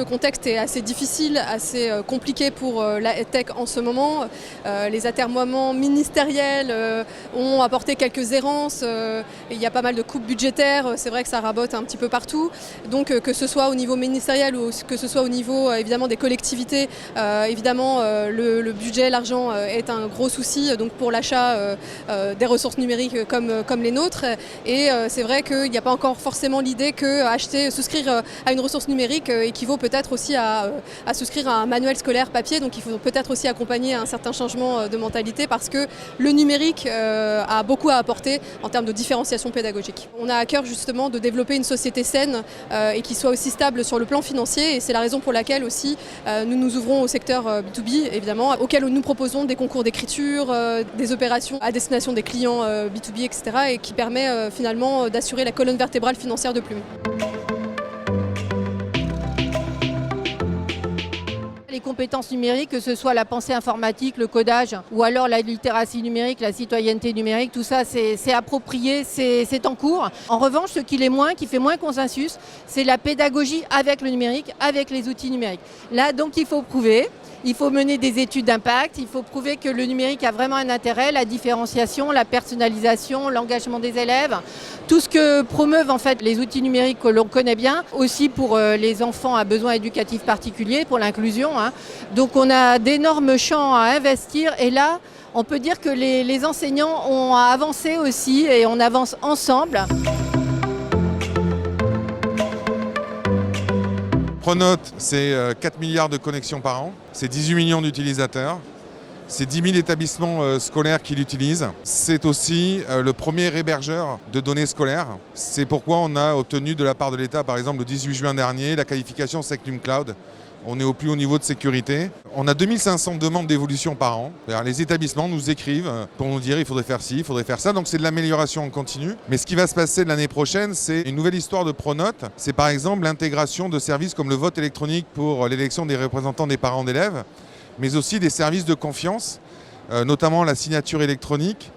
le contexte est assez difficile, assez compliqué pour la tech en ce moment. Les atermoiements ministériels ont apporté quelques errances. Il y a pas mal de coupes budgétaires. C'est vrai que ça rabote un petit peu partout. Donc que ce soit au niveau ministériel ou que ce soit au niveau évidemment des collectivités, évidemment le budget, l'argent est un gros souci donc pour l'achat des ressources numériques comme les nôtres. Et c'est vrai qu'il n'y a pas encore forcément l'idée que souscrire à une ressource numérique équivaut peut-être aussi à souscrire à un manuel scolaire papier. Donc il faut peut-être aussi accompagner un certain changement de mentalité parce que le numérique a beaucoup à apporter en termes de différenciation pédagogique. On a à cœur justement de développer une société saine et qui soit aussi stable sur le plan financier, et c'est la raison pour laquelle aussi nous nous ouvrons au secteur B2B évidemment, auquel nous proposons des concours d'écriture, des opérations à destination des clients B2B, etc. et qui permet finalement d'assurer la colonne vertébrale financière de Plume. Les compétences numériques, que ce soit la pensée informatique, le codage ou alors la littératie numérique, la citoyenneté numérique, tout ça c'est approprié, c'est en cours. En revanche, ce qui fait moins consensus, c'est la pédagogie avec le numérique, avec les outils numériques. Là donc il faut prouver. Il faut mener des études d'impact, il faut prouver que le numérique a vraiment un intérêt, la différenciation, la personnalisation, l'engagement des élèves, tout ce que promeuvent en fait les outils numériques que l'on connaît bien, aussi pour les enfants à besoins éducatifs particuliers, pour l'inclusion. Donc on a d'énormes champs à investir et là, on peut dire que les enseignants ont avancé aussi et on avance ensemble. Pronote, c'est 4 milliards de connexions par an, c'est 18 millions d'utilisateurs, c'est 10 000 établissements scolaires qui l'utilisent. C'est aussi le premier hébergeur de données scolaires. C'est pourquoi on a obtenu de la part de l'État, par exemple le 18 juin dernier, la qualification Secnum Cloud. On est au plus haut niveau de sécurité. On a 2500 demandes d'évolution par an. Les établissements nous écrivent pour nous dire il faudrait faire ci, il faudrait faire ça. Donc c'est de l'amélioration en continu. Mais ce qui va se passer l'année prochaine, c'est une nouvelle histoire de Pronote. C'est par exemple l'intégration de services comme le vote électronique pour l'élection des représentants des parents d'élèves, mais aussi des services de confiance, notamment la signature électronique.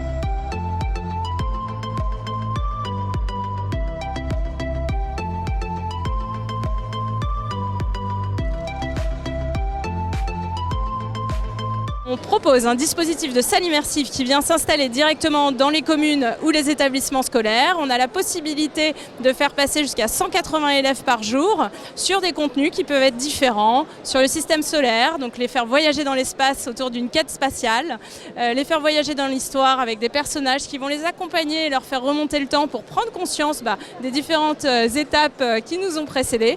On propose un dispositif de salle immersive qui vient s'installer directement dans les communes ou les établissements scolaires. On a la possibilité de faire passer jusqu'à 180 élèves par jour sur des contenus qui peuvent être différents, sur le système solaire, donc les faire voyager dans l'espace autour d'une quête spatiale, les faire voyager dans l'histoire avec des personnages qui vont les accompagner et leur faire remonter le temps pour prendre conscience des différentes étapes qui nous ont précédés.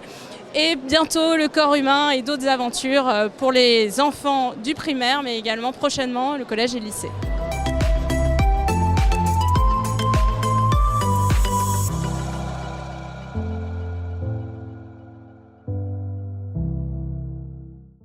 Et bientôt le corps humain et d'autres aventures pour les enfants du primaire, mais également prochainement le collège et le lycée.